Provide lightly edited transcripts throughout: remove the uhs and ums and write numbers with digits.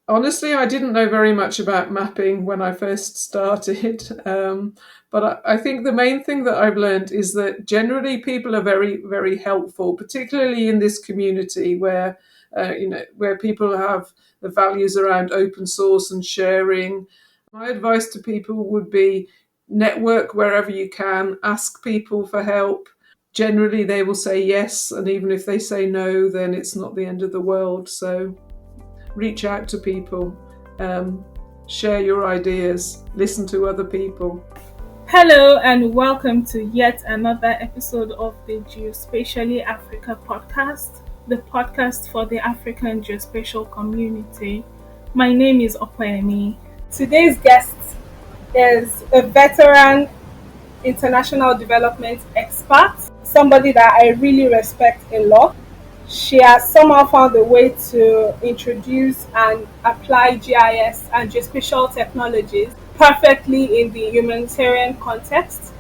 Honestly, I didn't know very much about mapping when I first started. But I think the main thing that I've learned is that generally people are very, very helpful, particularly in this community where people have the values around open source and sharing. My advice to people would be network wherever you can, ask people for help. Generally, they will say yes, and even if they say no, then it's not the end of the world. So reach out to people, um, share your ideas, listen to other people. Hello and welcome to yet another episode of the Geospatially Africa podcast, the podcast for the African geospatial community. My name is Opeyemi. Today's guest is a veteran international development expert, somebody that I really respect a lot. She has somehow found a way to introduce and apply GIS and geospatial technologies perfectly in the humanitarian context.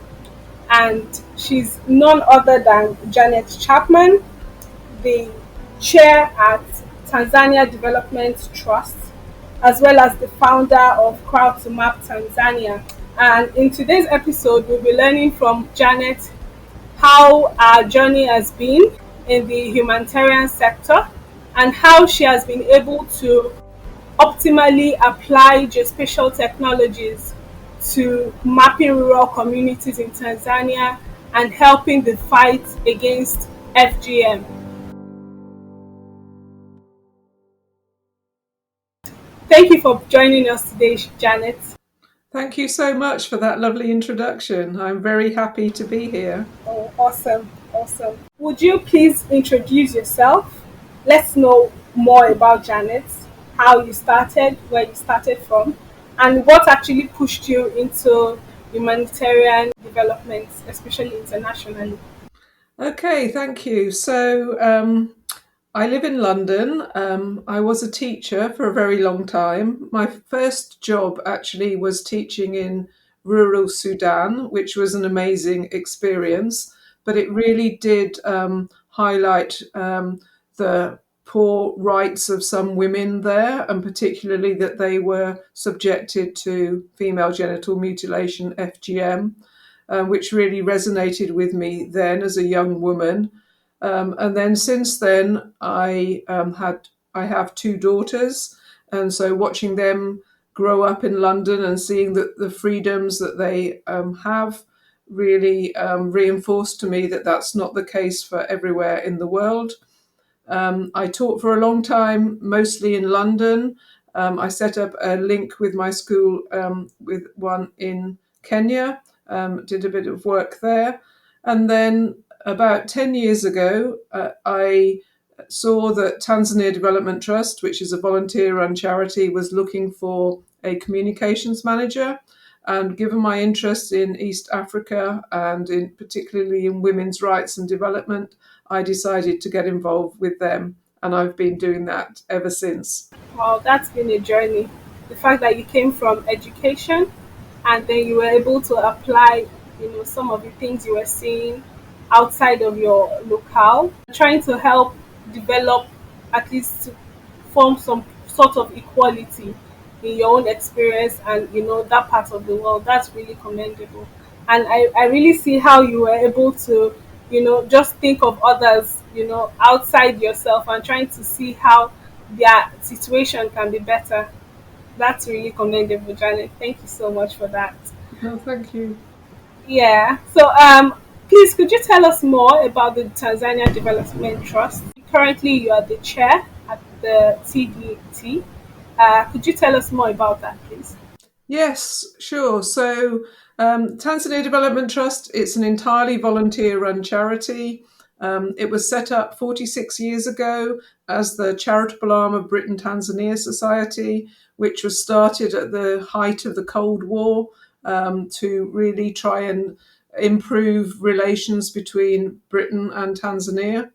And she's none other than Janet Chapman, the chair at Tanzania Development Trust, as well as the founder of Crowd2Map Tanzania. And in today's episode, we'll be learning from Janet how our journey has been in the humanitarian sector and how she has been able to optimally apply geospatial technologies to mapping rural communities in Tanzania and helping the fight against FGM. Thank you for joining us today, Janet. Thank you so much for that lovely introduction. I'm very happy to be here. Oh, awesome, awesome. Would you please introduce yourself? Let's know more about Janet, how you started, where you started from, and what actually pushed you into humanitarian development, especially internationally. Okay, thank you. So, I live in London. I was a teacher for a very long time. My first job actually was teaching in rural Sudan, which was an amazing experience, but it really did highlight the poor rights of some women there, and particularly that they were subjected to female genital mutilation, FGM, which really resonated with me then as a young woman. And then since then, I have two daughters, and so watching them grow up in London and seeing that the freedoms that they have really reinforced to me that that's not the case for everywhere in the world. I taught for a long time, mostly in London. I set up a link with my school with one in Kenya, did a bit of work there. And then about 10 years ago, I saw that Tanzania Development Trust, which is a volunteer-run charity, was looking for a communications manager. And given my interest in East Africa and particularly in women's rights and development, I decided to get involved with them. And I've been doing that ever since. Wow, that's been a journey. The fact that you came from education and then you were able to apply, some of the things you were seeing outside of your locale, trying to help develop, at least to form some sort of equality in your own experience and that part of the world. That's really commendable. And I really see how you were able to just think of others outside yourself and trying to see how their situation can be better. That's really commendable, Janet. Thank you so much for that. Oh, thank you. Yeah. So, please, could you tell us more about the Tanzania Development Trust? Currently, you are the chair at the TDT. Could you tell us more about that, please? Yes, sure. So, Tanzania Development Trust, it's an entirely volunteer-run charity. It was set up 46 years ago as the charitable arm of Britain Tanzania Society, which was started at the height of the Cold War to really try and improve relations between Britain and Tanzania.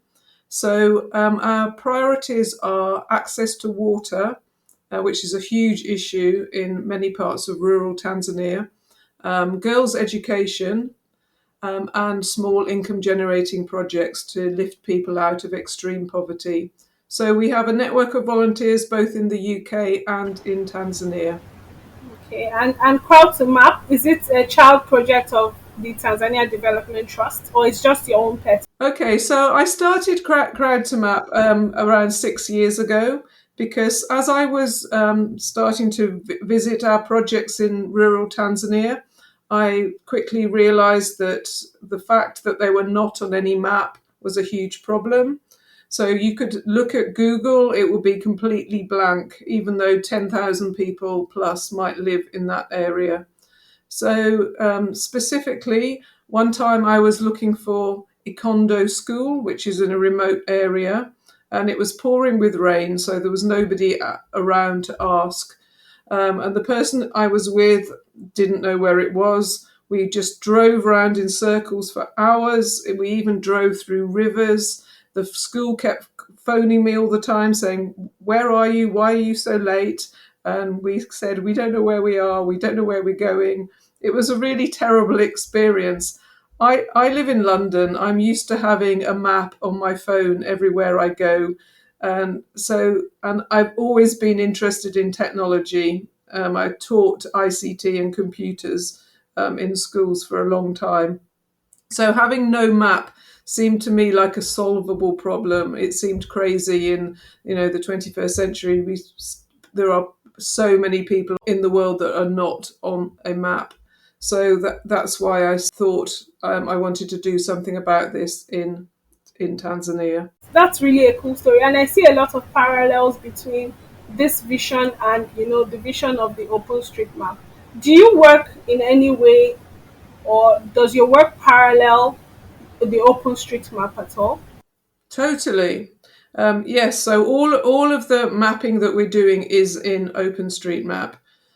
So our priorities are access to water, which is a huge issue in many parts of rural Tanzania, girls' education, and small income generating projects to lift people out of extreme poverty. So we have a network of volunteers both in the UK and in Tanzania. Okay, and Crowd2Map, is it a child project of the Tanzania Development Trust, or it's just your own pet? Okay, so I started Crowd2Map around 6 years ago because as I was starting to visit our projects in rural Tanzania, I quickly realized that the fact that they were not on any map was a huge problem. So you could look at Google, it would be completely blank, even though 10,000 people plus might live in that area. So, specifically, one time I was looking for Ikondo School, which is in a remote area, and it was pouring with rain, so there was nobody around to ask. And the person I was with didn't know where it was. We just drove around in circles for hours. We even drove through rivers. The school kept phoning me all the time saying, "Where are you? Why are you so late?" And we said, "We don't know where we are. We don't know where we're going." It was a really terrible experience. I live in London. I'm used to having a map on my phone everywhere I go. And I've always been interested in technology. I taught ICT and computers in schools for a long time. So having no map seemed to me like a solvable problem. It seemed crazy in the 21st century. There are so many people in the world that are not on a map. So that's why I thought I wanted to do something about this in Tanzania. That's really a cool story, and I see a lot of parallels between this vision and the vision of the OpenStreetMap. Do you work in any way, or does your work parallel the OpenStreetMap at all? Totally. Yes, so all of the mapping that we're doing is in OpenStreetMap.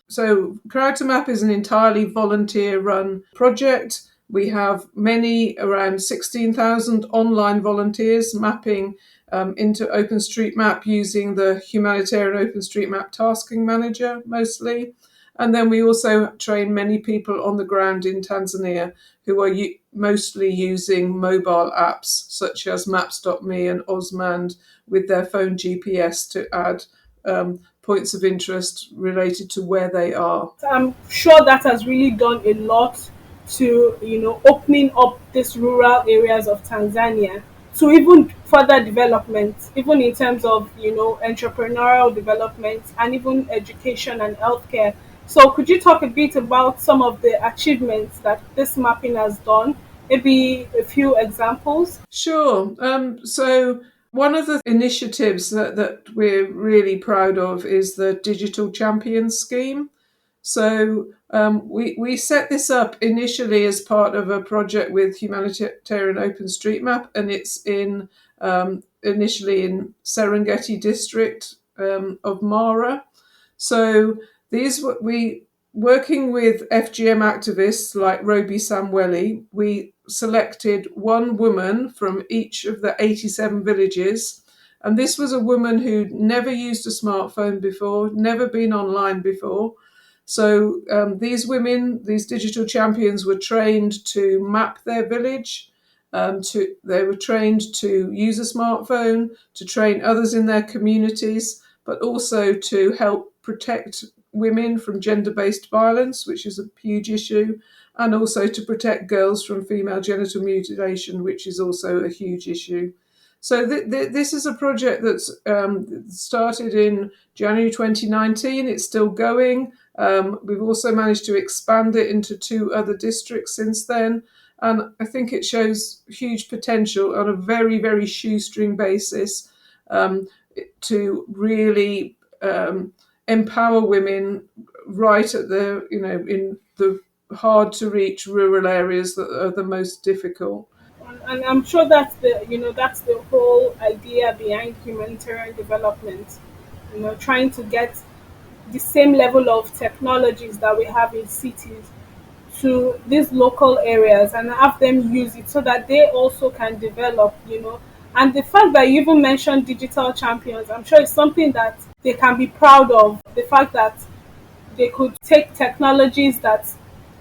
So Crowd2Map is an entirely volunteer-run project. We have around 16,000 online volunteers mapping into OpenStreetMap using the Humanitarian OpenStreetMap tasking manager mostly. And then we also train many people on the ground in Tanzania who are mostly using mobile apps such as Maps.me and Osmand with their phone GPS to add points of interest related to where they are. I'm sure that has really done a lot to opening up these rural areas of Tanzania to even further development, even in terms of entrepreneurial development and even education and healthcare. So could you talk a bit about some of the achievements that this mapping has done? Maybe a few examples. Sure. So one of the initiatives that we're really proud of is the Digital Champions Scheme. So we set this up initially as part of a project with Humanitarian OpenStreetMap, and it's initially in Serengeti district of Mara. So we working with FGM activists like Roby Samweli, we selected one woman from each of the 87 villages. And this was a woman who'd never used a smartphone before, never been online before. So these digital champions were trained to map their village. They were trained to use a smartphone, to train others in their communities, but also to help protect women from gender-based violence, which is a huge issue, and also to protect girls from female genital mutilation, which is also a huge issue. So this is a project that's started in January 2019. It's still going. We've also managed to expand it into 2 other districts since then. And I think it shows huge potential on a very, very shoestring basis to really empower women right at in the hard to reach rural areas that are the most difficult. And I'm sure that's the whole idea behind humanitarian development. Trying to get the same level of technologies that we have in cities to these local areas and have them use it so that they also can develop. And the fact that you even mentioned digital champions, I'm sure it's something that they can be proud of. The fact that they could take technologies that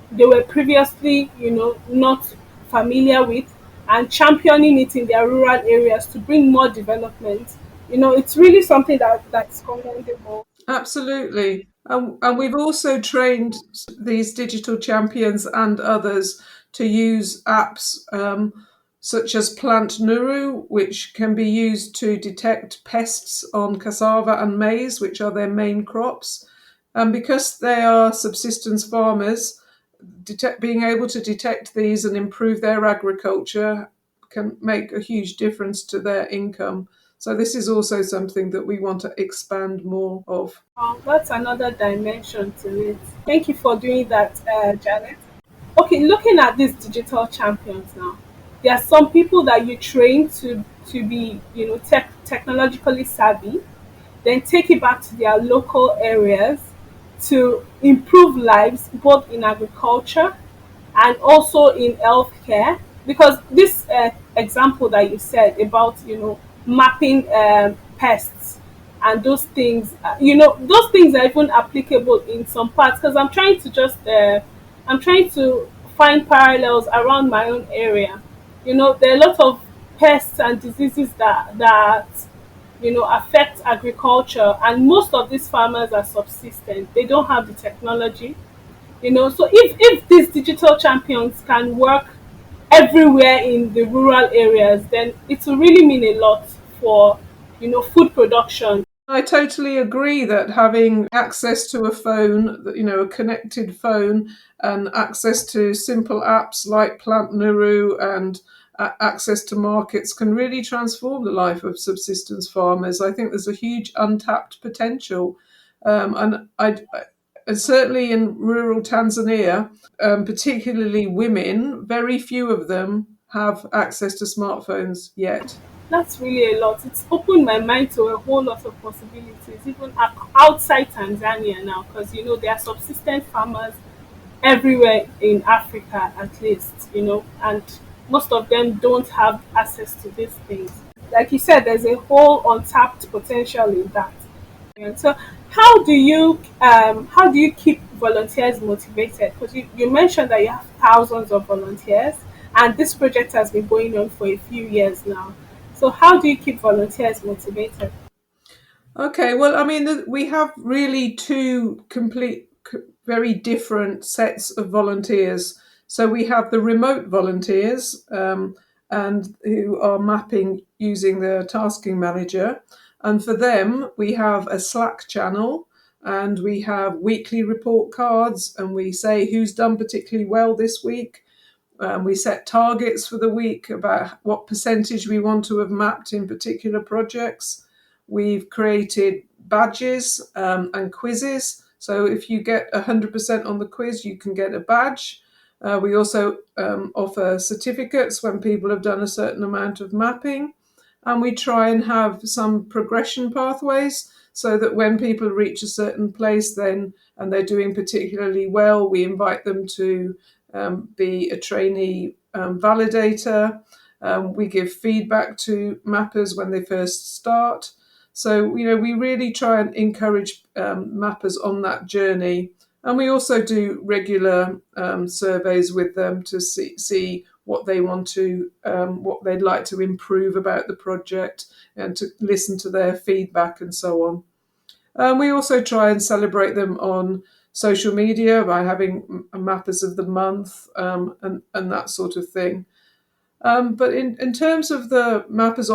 they were previously, not familiar with, and championing it in their rural areas to bring more development It's really something that's commendable. Absolutely. And we've also trained these digital champions and others to use apps such as Plant Nuru, which can be used to detect pests on cassava and maize, which are their main crops. And because they are subsistence farmers, being able to detect these and improve their agriculture can make a huge difference to their income. So this is also something that we want to expand more of. That's another dimension to it. Thank you for doing that, Janet. Okay, looking at these digital champions now, there are some people that you train to be, technologically savvy, then take it back to their local areas to improve lives both in agriculture and also in healthcare. Because this example that you said about mapping pests and those things, those things are even applicable in some parts. Because I'm trying to find parallels around my own area. There are a lot of pests and diseases that affect agriculture, and most of these farmers are subsistent. They don't have the technology. So if these digital champions can work everywhere in the rural areas, then it will really mean a lot for food production. I totally agree that having access to a phone, a connected phone, and access to simple apps like Plant Nuru and access to markets can really transform the life of subsistence farmers. I think there's a huge untapped potential. And certainly in rural Tanzania, particularly women, very few of them have access to smartphones yet. That's really a lot. It's opened my mind to a whole lot of possibilities, even outside Tanzania now, because there are subsistence farmers everywhere in Africa, at least, and most of them don't have access to these things. Like you said, there's a whole untapped potential in that. And so, how do you keep volunteers motivated? Because you mentioned that you have thousands of volunteers, and this project has been going on for a few years now. So, how do you keep volunteers motivated? Okay, well, I mean, we have really two very different sets of volunteers. So we have the remote volunteers, and who are mapping using the tasking manager. And for them, we have a Slack channel, and we have weekly report cards, and we say who's done particularly well this week. We set targets for the week about what percentage we want to have mapped in particular projects. We've created badges and quizzes. So if you get 100% on the quiz, you can get a badge. We also offer certificates when people have done a certain amount of mapping. And we try and have some progression pathways so that when people reach a certain place then and they're doing particularly well, we invite them to be a trainee validator. We give feedback to mappers when they first start. So, we really try and encourage mappers on that journey. And we also do regular surveys with them to see what they want to, what they'd like to improve about the project and to listen to their feedback and so on. We also try and celebrate them on social media by having mappers of the month and that sort of thing. But in terms of the mappers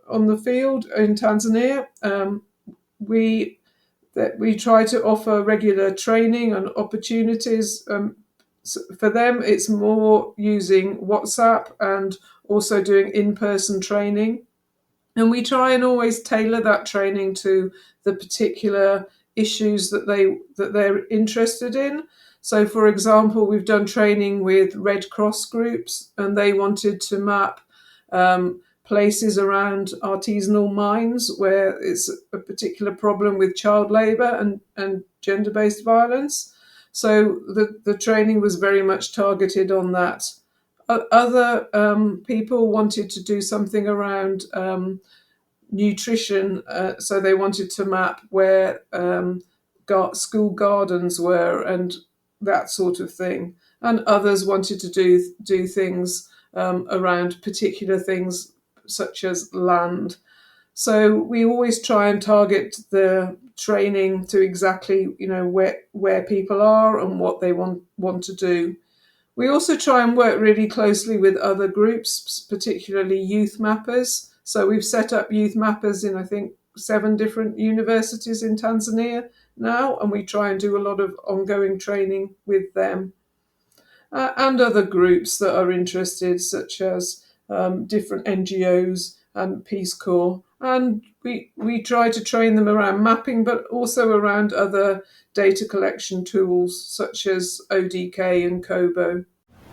on the field in Tanzania, we we try to offer regular training and opportunities. For them, it's more using WhatsApp and also doing in-person training. And we try and always tailor that training to the particular issues that they're interested in. So, for example, we've done training with Red Cross groups, and they wanted to map places around artisanal mines where it's a particular problem with child labour and gender-based violence. So the training was very much targeted on that. Other people wanted to do something around nutrition, so they wanted to map where school gardens were and that sort of thing. And others wanted to do things around particular things such as land. So we always try and target the training to exactly, where people are and what they want to do. We also try and work really closely with other groups, particularly youth mappers. So we've set up youth mappers in, I think, 7 different universities in Tanzania now, and we try and do a lot of ongoing training with them, and other groups that are interested, such as different NGOs and Peace Corps. And we try to train them around mapping, but also around other data collection tools, such as ODK and Kobo.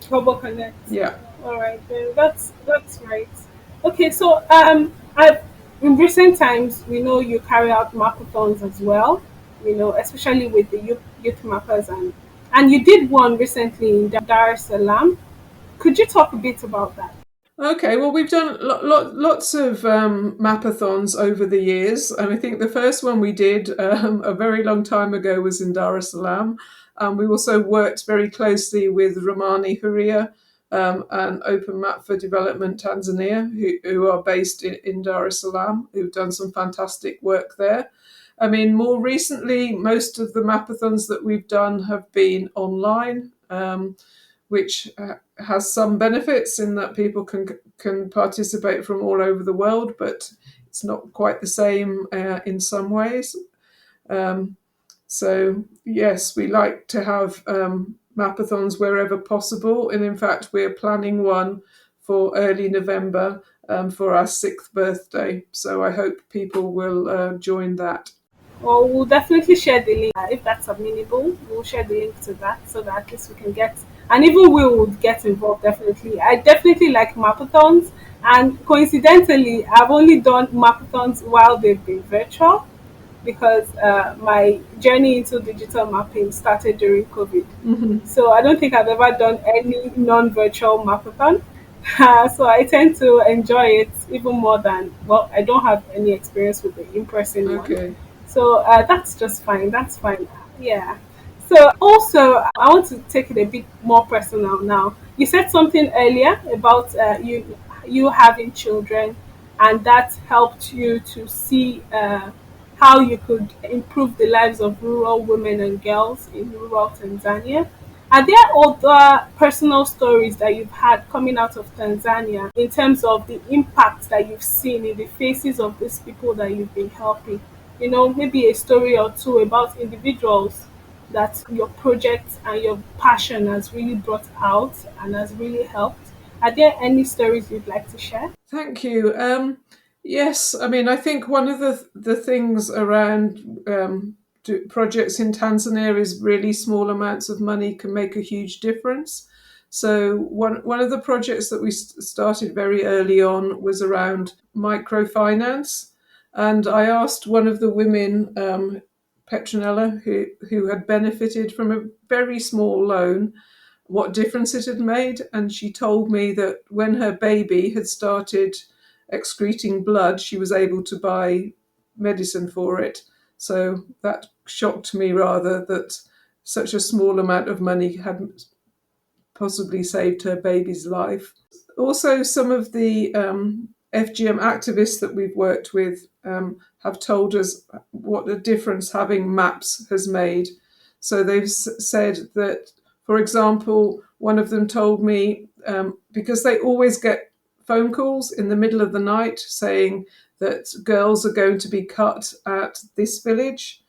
Global Connect. Yeah. All right, then that's right. Okay, so I in recent times we know you carry out mapathons as well. Especially with the youth mappers, and you did one recently in Dar es Salaam. Could you talk a bit about that? Okay, well, we've done lots of mapathons over the years, and I think the first one we did a very long time ago was in Dar es Salaam. We also worked very closely with Romani Huria and Open Map for Development Tanzania, who are based in Dar es Salaam, who've done some fantastic work there. I mean, more recently, most of the mapathons that we've done have been online. Which has some benefits in that people can participate from all over the world, but it's not quite the same in some ways. Um, so yes, we like to have mapathons wherever possible, and in fact, we're planning one for early November for our 6th birthday. So I hope people will join that. Well, we'll definitely share the link if that's amenable. We'll share the link to that so that at least we can get, and even we would get involved. Definitely, I definitely like mapathons, and coincidentally, I've only done mapathons while they've been virtual because my journey into digital mapping started during COVID. Mhm. So I don't think I've ever done any non-virtual mapathon. So I tend to enjoy it even more than, well, I don't have any experience with the in-person one. Okay. So that's just fine. That's fine. Yeah. So also, I want to take it a bit more personal now. You said something earlier about you having children, and that helped you to see how you could improve the lives of rural women and girls in rural Tanzania. Are there other personal stories that you've had coming out of Tanzania in terms of the impact that you've seen in the faces of these people that you've been helping? Maybe a story or two about individuals that your project and your passion has really brought out and has really helped. Are there any stories you'd like to share? Thank you. Yes, I mean, I think one of the things around projects in Tanzania is really small amounts of money can make a huge difference. So one of the projects that we started very early on was around microfinance, and I asked one of the women, Petronella, who had benefited from a very small loan, what difference it had made. And she told me that when her baby had started excreting blood, she was able to buy medicine for it. So that shocked me rather, that such a small amount of money had possibly saved her baby's life. Also, some of the FGM activists that we've worked with have told us what a difference having maps has made. So they've said that, for example, one of them told me, because they always get phone calls in the middle of the night saying that girls are going to be cut at this village.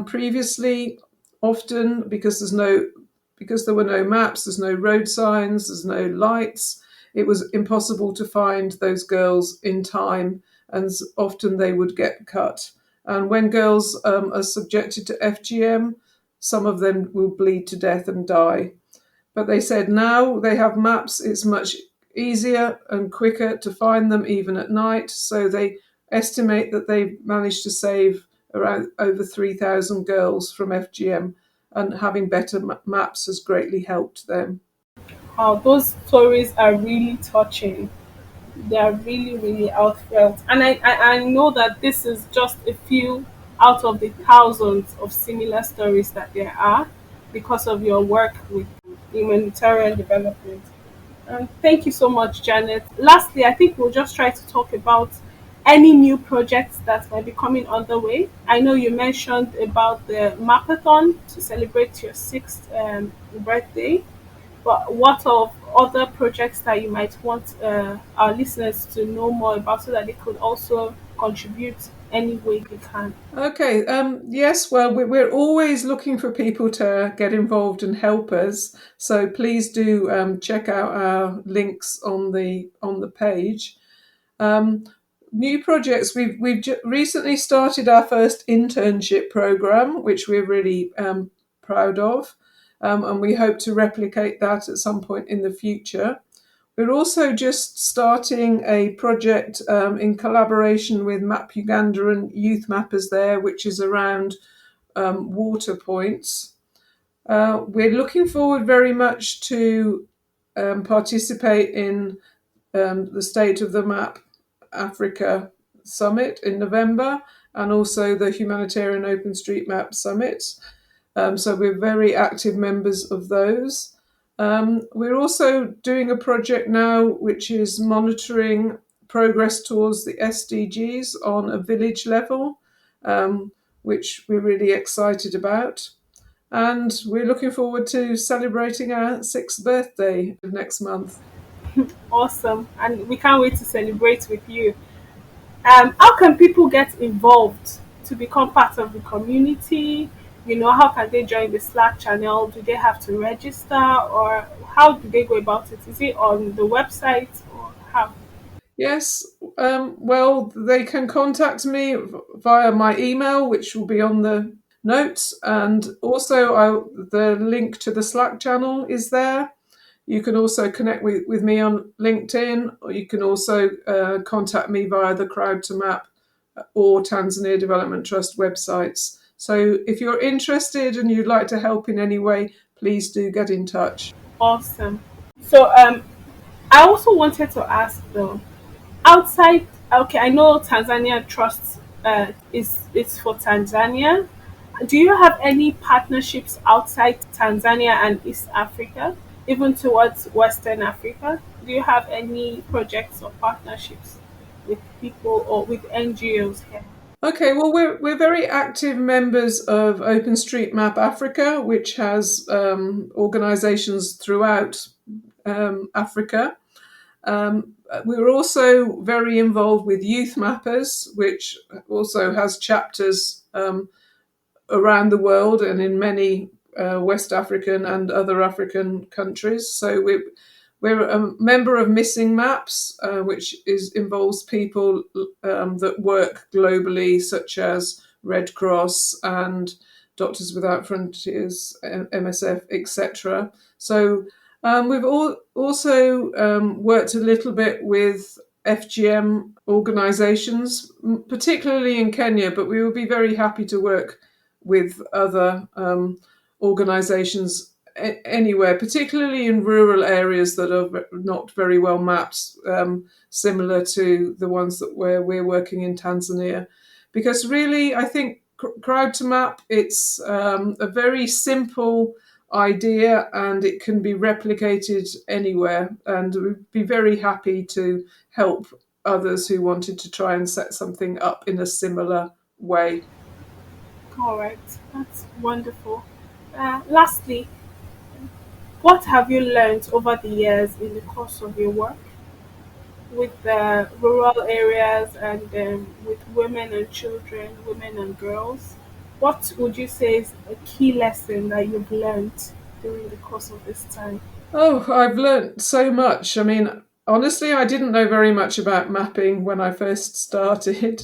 Previously, often because there were no maps, there's no road signs, there's no lights, it was impossible to find those girls in time, and often they would get cut. And when girls are subjected to FGM, some of them will bleed to death and die. But they said now they have maps, it's much easier and quicker to find them even at night. So they estimate that they've managed to save around over 3,000 girls from FGM, and having better maps has greatly helped them. Those stories are really touching. They are really, really outfelt. And I know that this is just a few out of the thousands of similar stories that there are because of your work with humanitarian development. Thank you so much, Janet. Lastly, I think we'll just try to talk about any new projects that might be coming on the way? I know you mentioned about the mapathon to celebrate your sixth birthday, but what of other projects that you might want our listeners to know more about so that they could also contribute any way they can? Okay. Yes. Well, we're always looking for people to get involved and help us. So please do check out our links on the page. Um, New projects. We've recently started our first internship program, which we're really proud of, and we hope to replicate that at some point in the future. We're also just starting a project in collaboration with Map Uganda and Youth Mappers there, which is around water points. We're looking forward very much to participate in the State of the Map Africa Summit in November, and also the Humanitarian OpenStreetMap Summit. So we're very active members of those. We're also doing a project now which is monitoring progress towards the SDGs on a village level, which we're really excited about. And we're looking forward to celebrating our sixth birthday next month. Awesome, and we can't wait to celebrate with you. How can people get involved to become part of the community? How can they join the Slack channel? Do they have to register, or how do they go about it? Is it on the website, or how? Yes, well, they can contact me via my email, which will be on the notes, and also the link to the Slack channel is there. You can also connect with me on LinkedIn, or you can also contact me via the Crowd2Map or Tanzania Development Trust websites. So if you're interested and you'd like to help in any way, please do get in touch. Awesome. So I also wanted to ask though, outside, okay, I know Tanzania Trust is it's for Tanzania. Do you have any partnerships outside Tanzania and East Africa, even towards Western Africa? Do you have any projects or partnerships with people or with NGOs here? Okay, well, we're very active members of OpenStreetMap Africa, which has organisations throughout Africa. We're also very involved with Youth Mappers, which also has chapters around the world and in many West African and other African countries. So we're a member of Missing Maps, which involves people that work globally, such as Red Cross and Doctors Without Frontiers, MSF, etc. So we've also worked a little bit with FGM organisations, particularly in Kenya, but we would be very happy to work with other organisations anywhere, particularly in rural areas that are not very well mapped, similar to the ones where we're working in Tanzania. Because really, I think Crowd2Map, it's a very simple idea and it can be replicated anywhere. And we'd be very happy to help others who wanted to try and set something up in a similar way. All right, that's wonderful. Lastly, what have you learned over the years in the course of your work with the rural areas and with women and children, women and girls? What would you say is a key lesson that you've learned during the course of this time? Oh, I've learnt so much. I mean, honestly, I didn't know very much about mapping when I first started.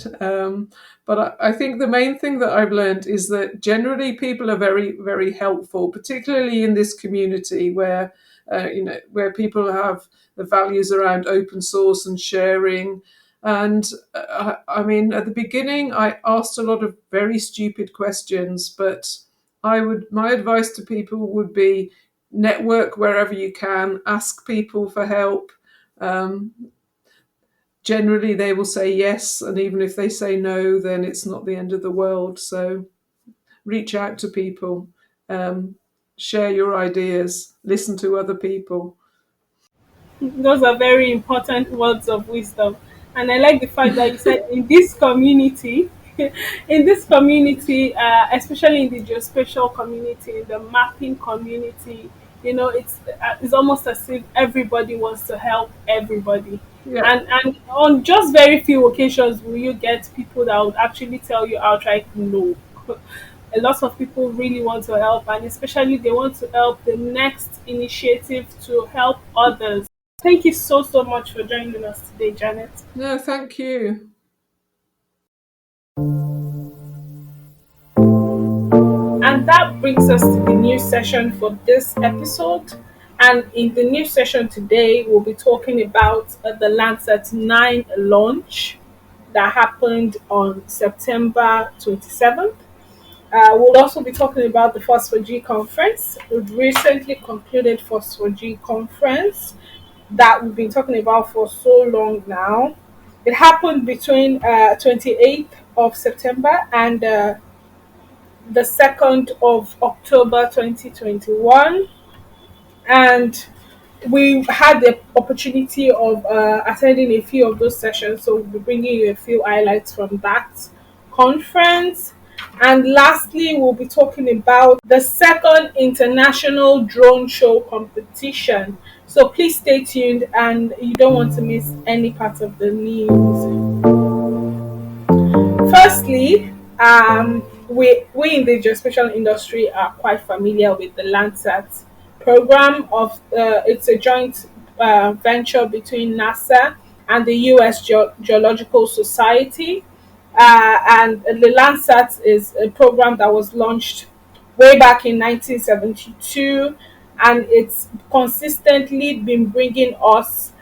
But I think the main thing that I've learned is that generally people are very, very helpful, particularly in this community where people have the values around open source and sharing. And I mean, at the beginning, I asked a lot of very stupid questions, but my advice to people would be network wherever you can, ask people for help. Um, Generally, they will say yes, and even if they say no, then it's not the end of the world. So reach out to people, um, share your ideas, listen to other people. Those are very important words of wisdom. And I like the fact that you said in this community, in this community, especially in the geospatial community, in the mapping community, it's almost as if everybody wants to help everybody. Yeah. And on just very few occasions will you get people that would actually tell you outright no. A lot of people really want to help, and especially they want to help the next initiative to help others. Thank you so much for joining us today, Janet. No, thank you. And that brings us to the news session for this episode. And in the news session today, we'll be talking about the Lancet 9 launch that happened on September 27th. We'll also be talking about the Phosphor-G conference. We've recently concluded Phosphor-G conference that we've been talking about for so long now. It happened between 28th of September and the 2nd of October 2021. And we had the opportunity of attending a few of those sessions, so we'll be bringing you a few highlights from that conference. And lastly, we'll be talking about the second international drone show competition. So please stay tuned, and you don't want to miss any part of the news. Firstly, we in the geospatial industry are quite familiar with the Landsat program. It's a joint venture between NASA and the U.S. Geological Society. And the Landsat is a program that was launched way back in 1972, and it's consistently been bringing us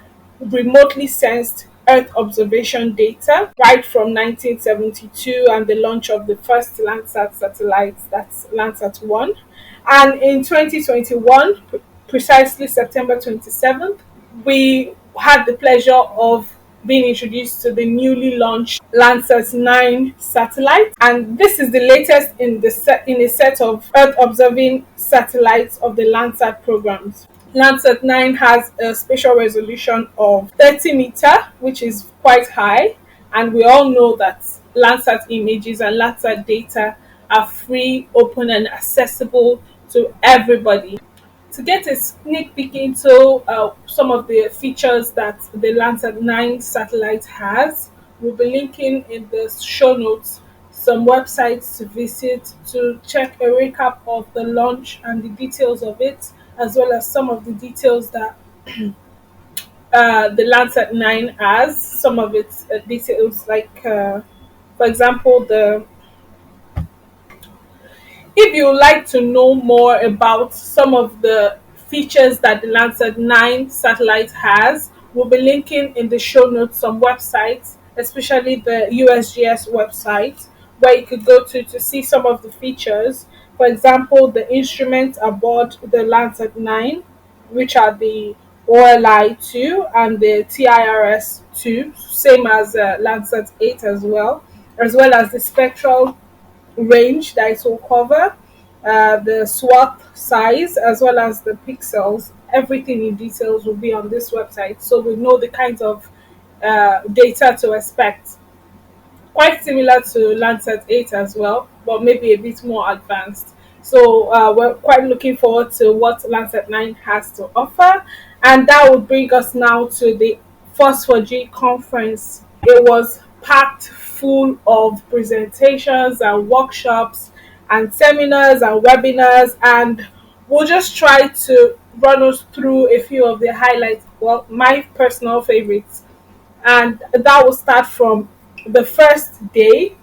remotely sensed Earth observation data right from 1972 and the launch of the first Landsat satellites, that's Landsat 1. And in 2021, precisely September 27th, we had the pleasure of being introduced to the newly launched Landsat 9 satellite, and this is the latest in a set of Earth observing satellites of the Landsat programs. Landsat 9 has a spatial resolution of 30 meter, which is quite high, and we all know that Landsat images and Landsat data are free, open, and accessible to everybody. To get a sneak peek into some of the features that the Landsat 9 satellite has, we'll be linking in the show notes some websites to visit to check a recap of the launch and the details of it, as well as some of the details that the Landsat 9 has. Some of its details, like, for example, the if you would like to know more about some of the features that the Landsat 9 satellite has, we'll be linking in the show notes some websites, especially the USGS website, where you could go to see some of the features. For example, the instruments aboard the Landsat 9, which are the OLI 2 and the TIRS 2, same as Landsat 8 as well as the spectral range that it will cover, the swath size, as well as the pixels. Everything in details will be on this website, so we know the kinds of data to expect. Quite similar to Landsat 8 as well, but maybe a bit more advanced. So we're quite looking forward to what Landsat 9 has to offer. And that would bring us now to the Phosphor-G conference. It was packed full of presentations and workshops and seminars and webinars, and we'll just try to run us through a few of the highlights. Well, my personal favorites, and that will start from the first day.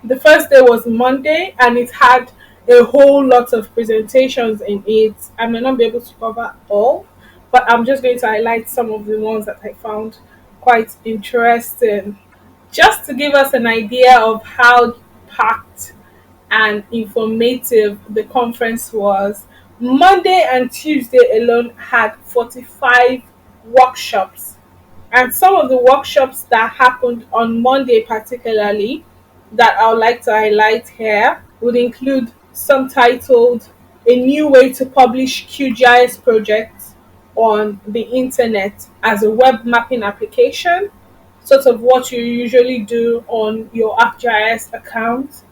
The first day was Monday, and it had a whole lot of presentations in it. I may not be able to cover all, but I'm just going to highlight some of the ones that I found quite interesting. Just to give us an idea of how packed and informative the conference was, Monday and Tuesday alone had 45 workshops. And some of the workshops that happened on Monday, particularly, that I would like to highlight here, would include some titled A New Way to Publish QGIS Projects on the Internet as a Web Mapping Application. sort of what you usually do on your ArcGIS account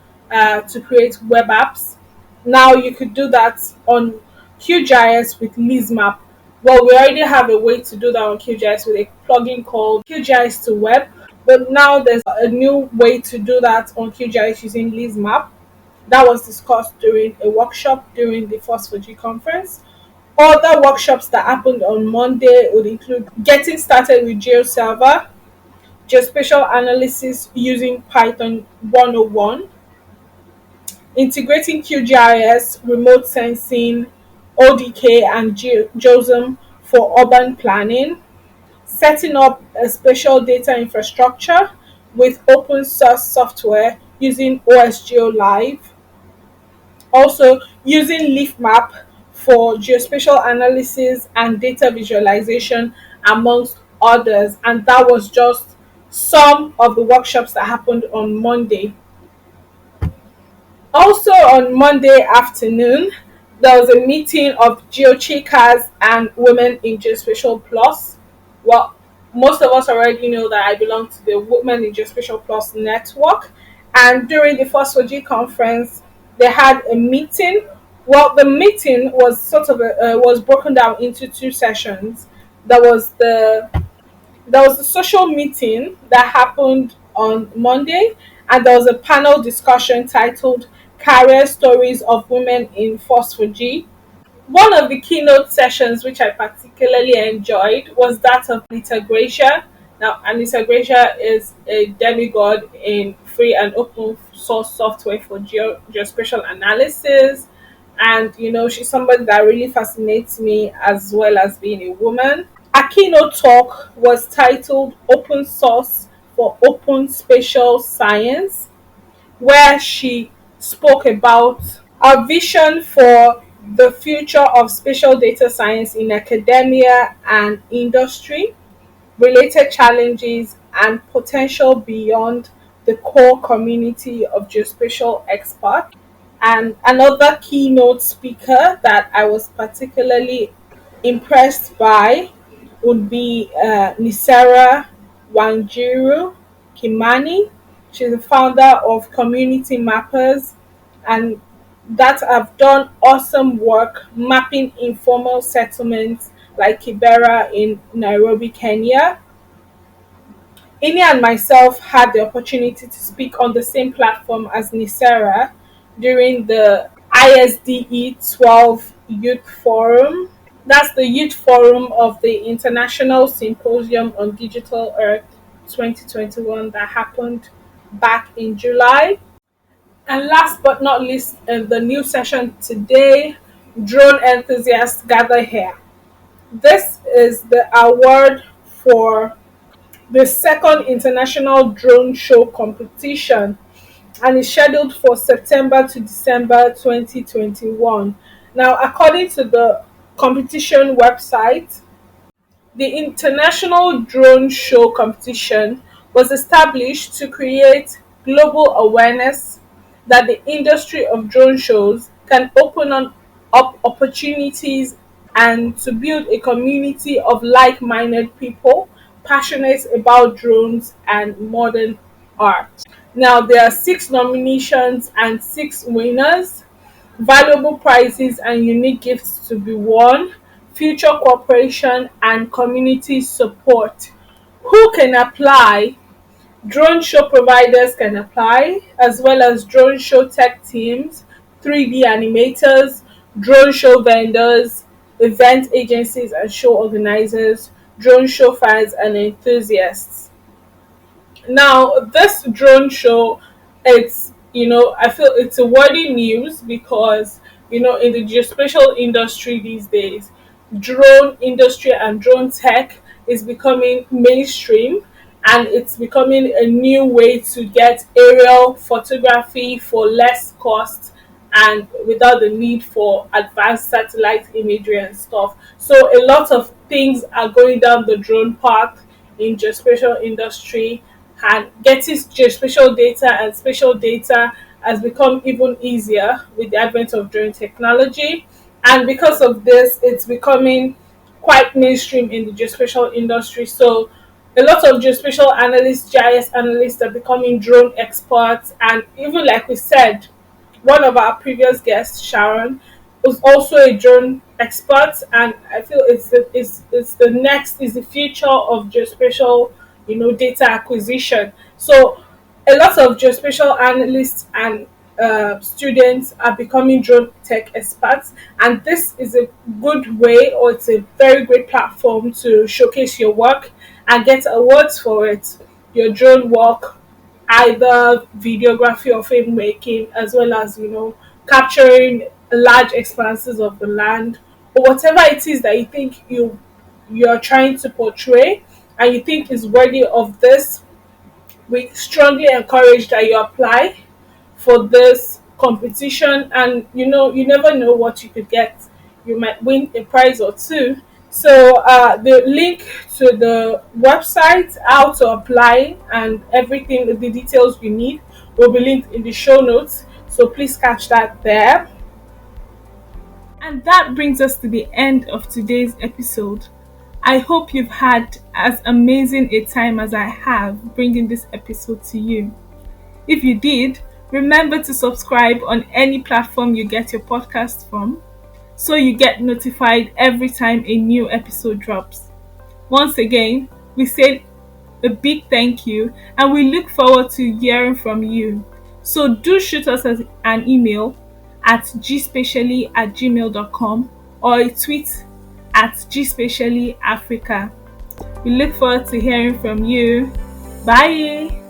to create web apps. Now you could do that on QGIS with LizMap. Well, we already have a way to do that on QGIS with a plugin called QGIS to Web, but now there's a new way to do that on QGIS using LizMap. That was discussed during a workshop during the Force for G conference. Other workshops that happened on Monday would include getting started with GeoServer, geospatial analysis using Python 101, integrating QGIS, remote sensing, ODK, and GEOSM for urban planning, setting up a spatial data infrastructure with open source software using OSGeo Live, also using LeafMap for geospatial analysis and data visualization, amongst others. And that was just some of the workshops that happened on Monday. Also on Monday afternoon, there was a meeting of geocheckers and women in Geospatial Plus. Well, most of us already know that I belong to the Women in Geospatial Plus network. And during the First 4G conference, they had a meeting. Well, the meeting was was broken down into two sessions. There was the there was a social meeting that happened on Monday, and there was a panel discussion titled Career Stories of Women in Phospho-G. One of the keynote sessions which I particularly enjoyed was that of Anita Gracia. Now, Anita Gracia is a demigod in free and open source software for geospatial analysis. And, she's somebody that really fascinates me as well as being a woman. Our keynote talk was titled Open Source for Open Spatial Science, where she spoke about our vision for the future of spatial data science in academia and industry, related challenges, and potential beyond the core community of geospatial experts. And another keynote speaker that I was particularly impressed by would be Nisera Wanjiru Kimani. She's the founder of Community Mappers, and that have done awesome work mapping informal settlements like Kibera in Nairobi, Kenya. Ini and myself had the opportunity to speak on the same platform as Nisera during the ISDE 12 Youth Forum. That's the Youth Forum of the International Symposium on Digital Earth 2021 that happened back in July. And last but not least, in the new session today, drone enthusiasts gather here. This is the award for the second International Drone Show competition, and is scheduled for September to December 2021. Now, according to the competition website, the International Drone Show competition was established to create global awareness that the industry of drone shows can open up opportunities and to build a community of like minded people passionate about drones and modern art. Now, there are six nominations and six winners, valuable prizes and unique gifts to be won, future cooperation, and community support. Who can apply? Drone show providers can apply, as well as drone show tech teams, 3D animators, drone show vendors, event agencies and show organizers, drone show fans, and enthusiasts. Now, this drone show, I feel it's a worthy news because in the geospatial industry these days, drone industry and drone tech is becoming mainstream, and it's becoming a new way to get aerial photography for less cost and without the need for advanced satellite imagery and stuff. So a lot of things are going down the drone path in geospatial industry, and getting geospatial data and spatial data has become even easier with the advent of drone technology. And because of this, it's becoming quite mainstream in the geospatial industry. So A lot of geospatial analysts, GIS analysts are becoming drone experts, and even like we said, one of our previous guests, Sharon, was also a drone expert, and I feel it's the next is the future of geospatial, data acquisition. So a lot of geospatial analysts and students are becoming drone tech experts, and this is a good way, or it's a very great platform to showcase your work and get awards for it. Your drone work, either videography or filmmaking, as well as capturing large expanses of the land, or whatever it is that you think you're trying to portray and you think is worthy of this. We strongly encourage that you apply for this competition, and you never know what you could get. You might win a prize or two. So the link to the website, how to apply, and everything, the details you need, will be linked in the show notes, so please catch that there. And that brings us to the end of today's episode. I hope you've had as amazing a time as I have bringing this episode to you. If you did, remember to subscribe on any platform you get your podcast from, so you get notified every time a new episode drops. Once again, we say a big thank you, and we look forward to hearing from you. So do shoot us an email at gspatially@gmail.com, or a tweet at gspatiallyafrica. We look forward to hearing from you. Bye!